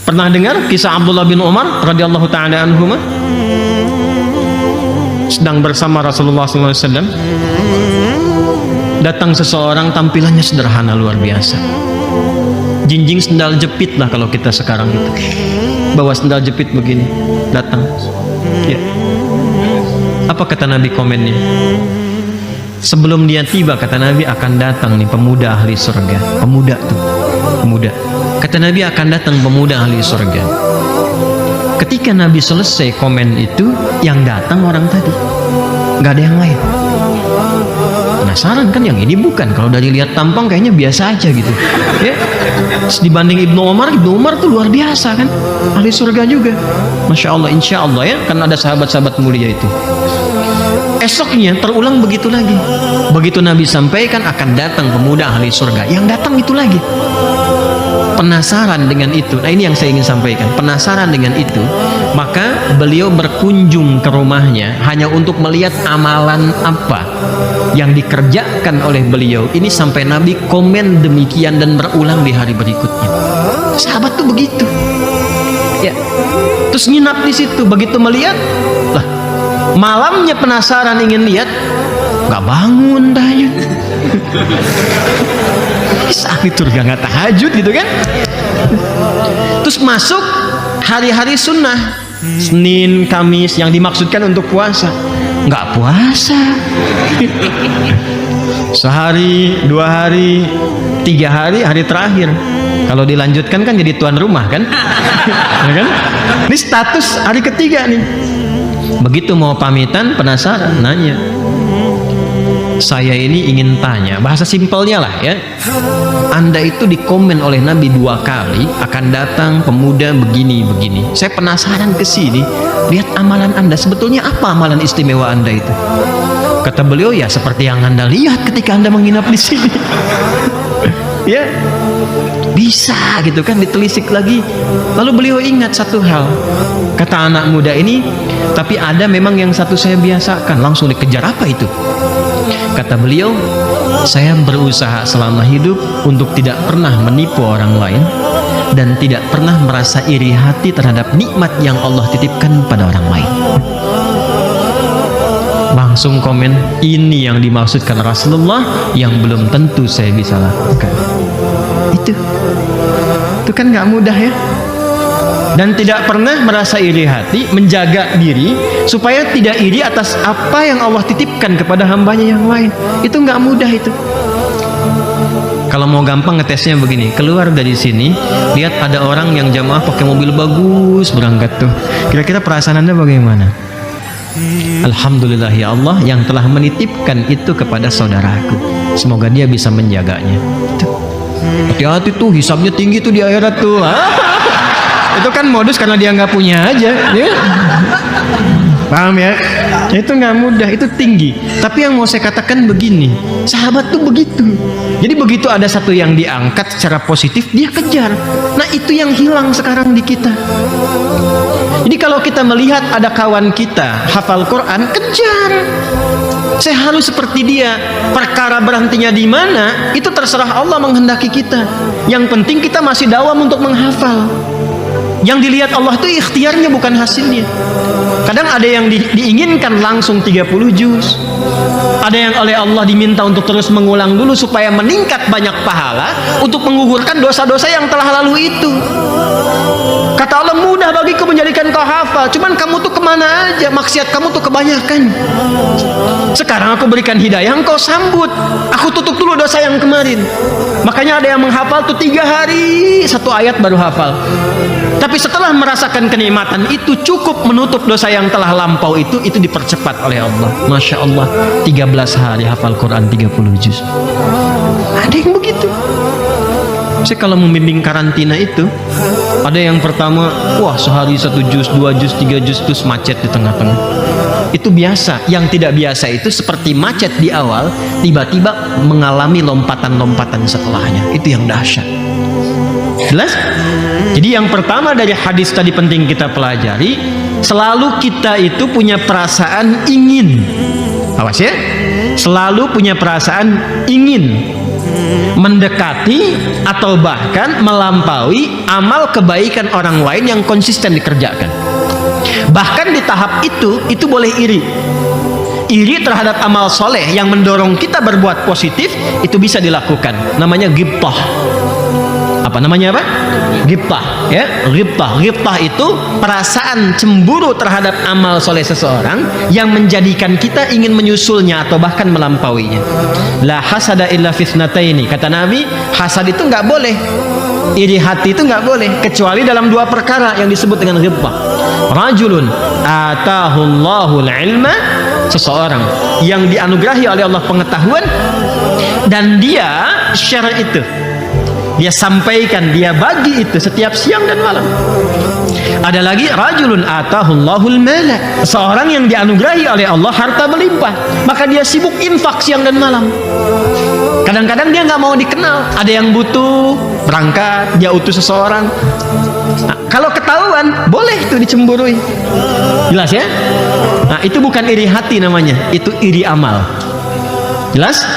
Pernah dengar kisah Abdullah bin Umar radhiyallahu taala anhuma? Sedang bersama Rasulullah SAW, datang seseorang tampilannya sederhana luar biasa, jinjing sendal jepit lah kalau kita sekarang itu, bawa sendal jepit begini, datang. Ya. Apa kata Nabi komennya? Sebelum dia tiba, kata Nabi, akan datang nih pemuda ahli surga. Pemuda tuh, pemuda. Kata Nabi, akan datang pemuda ahli surga. Ketika Nabi selesai komen itu, yang datang orang tadi, nggak ada yang lain. Penasaran kan, yang ini bukan. Kalau dari lihat tampang kayaknya biasa aja gitu. Ya. Dibanding Ibnu Umar tuh luar biasa kan, ahli surga juga. Masya Allah, insya Allah ya, kan ada sahabat-sahabat mulia itu. Esoknya terulang begitu lagi. Begitu Nabi sampaikan akan datang pemuda ahli surga, yang datang itu lagi. Penasaran dengan itu, nah ini yang saya ingin sampaikan. Penasaran dengan itu, maka beliau berkunjung ke rumahnya hanya untuk melihat amalan apa yang dikerjakan oleh beliau. Ini sampai Nabi komen demikian dan berulang di hari berikutnya. Sahabat tuh begitu. Ya. Terus nginap di situ, begitu melihat, lah, malamnya penasaran ingin lihat, nggak bangun dah ya. Saat itu nggak tahajud gitu kan. Terus masuk hari-hari sunnah, Senin, Kamis, yang dimaksudkan untuk puasa, nggak puasa. Sehari, 2 hari, 3 hari, hari terakhir. Kalau dilanjutkan kan jadi tuan rumah kan. Ya kan? Ini status hari ketiga nih. Begitu mau pamitan, penasaran, nanya, saya ini ingin tanya, bahasa simpelnya lah ya, Anda itu dikomen oleh Nabi 2 kali akan datang pemuda begini-begini. Saya penasaran ke sini, lihat amalan Anda, sebetulnya apa amalan istimewa Anda itu? Kata beliau, ya seperti yang Anda lihat ketika Anda menginap di sini. Ya, bisa gitu kan, ditelisik lagi. Lalu beliau ingat satu hal, kata anak muda ini, tapi ada memang yang satu saya biasakan. Langsung dikejar, apa itu? Kata beliau, saya berusaha selama hidup untuk tidak pernah menipu orang lain dan tidak pernah merasa iri hati terhadap nikmat yang Allah titipkan pada orang lain. Langsung komen, ini yang dimaksudkan Rasulullah, yang belum tentu saya bisa lakukan. Itu kan nggak mudah ya. Dan tidak pernah merasa iri hati, menjaga diri supaya tidak iri atas apa yang Allah titipkan kepada hambanya yang lain. Itu nggak mudah itu. Kalau mau gampang ngetesnya begini, keluar dari sini, lihat ada orang yang jamaah pakai mobil bagus berangkat tuh. Kira-kira perasaan Anda bagaimana? Alhamdulillah ya Allah yang telah menitipkan itu kepada saudaraku. Semoga dia bisa menjaganya. Hati-hati tuh, hisabnya tinggi tuh di akhirat tuh. Itu kan modus karena dia nggak punya aja ya? Paham ya? Itu nggak mudah, itu tinggi. Tapi yang mau saya katakan begini, sahabat tuh begitu. Jadi begitu ada satu yang diangkat secara positif, dia kejar. Nah itu yang hilang sekarang di kita. Jadi kalau kita melihat ada kawan kita hafal Quran, kejar. Saya harus seperti dia. Perkara berhentinya di mana, itu terserah Allah menghendaki kita. Yang penting kita masih dawam untuk menghafal. Yang dilihat Allah itu ikhtiarnya, bukan hasilnya. Kadang ada yang diinginkan langsung 30 juz. Ada yang oleh Allah diminta untuk terus mengulang dulu supaya meningkat banyak pahala untuk menggugurkan dosa-dosa yang telah lalu itu. Kata Allah, mudah bagiku menjadikan kau hafal, cuman kamu tuh kemana aja, maksiat kamu tuh kebanyakan. Sekarang aku berikan hidayah, engkau sambut, aku tutup dulu dosa yang kemarin. Makanya ada yang menghafal tuh 3 hari 1 ayat baru hafal. Tapi setelah merasakan kenikmatan itu, cukup menutup dosa yang telah lampau itu dipercepat oleh Allah. Masya Allah, 13 hari hafal Quran 30 juz. Ada yang begitu. Saya kalau membimbing karantina itu, ada yang pertama, wah sehari 1 juz, 2 juz, 3 juz, terus macet di tengah-tengah. Itu biasa. Yang tidak biasa itu seperti macet di awal, tiba-tiba mengalami lompatan-lompatan setelahnya. Itu yang dahsyat. Jelas? Jadi yang pertama dari hadis tadi penting kita pelajari, selalu kita itu punya perasaan ingin. Awas ya, selalu punya perasaan ingin mendekati atau bahkan melampaui amal kebaikan orang lain yang konsisten dikerjakan. Bahkan di tahap itu boleh iri. Iri terhadap amal soleh yang mendorong kita berbuat positif, itu bisa dilakukan. Namanya ghibtah. Apa namanya apa? Ghibtah, ya. Ghibtah itu perasaan cemburu terhadap amal soleh seseorang yang menjadikan kita ingin menyusulnya atau bahkan melampauinya. La hasada illa fitnataini. Kata Nabi, hasad itu nggak boleh, iri hati itu nggak boleh, kecuali dalam dua perkara yang disebut dengan ghibtah. Rajulun atahullahul ilma, seseorang yang dianugerahi oleh Allah pengetahuan dan dia share itu, dia sampaikan, dia bagi itu setiap siang dan malam. Ada lagi rajulun atahullahul mala, seorang yang dianugerahi oleh Allah harta berlimpah, maka dia sibuk infak siang dan malam. Kadang-kadang dia nggak mau dikenal, ada yang butuh, berangkat, dia utus seseorang. Nah, kalau ketahuan, boleh itu dicemburui. Jelas ya? Nah, itu bukan iri hati namanya, itu iri amal. Jelas?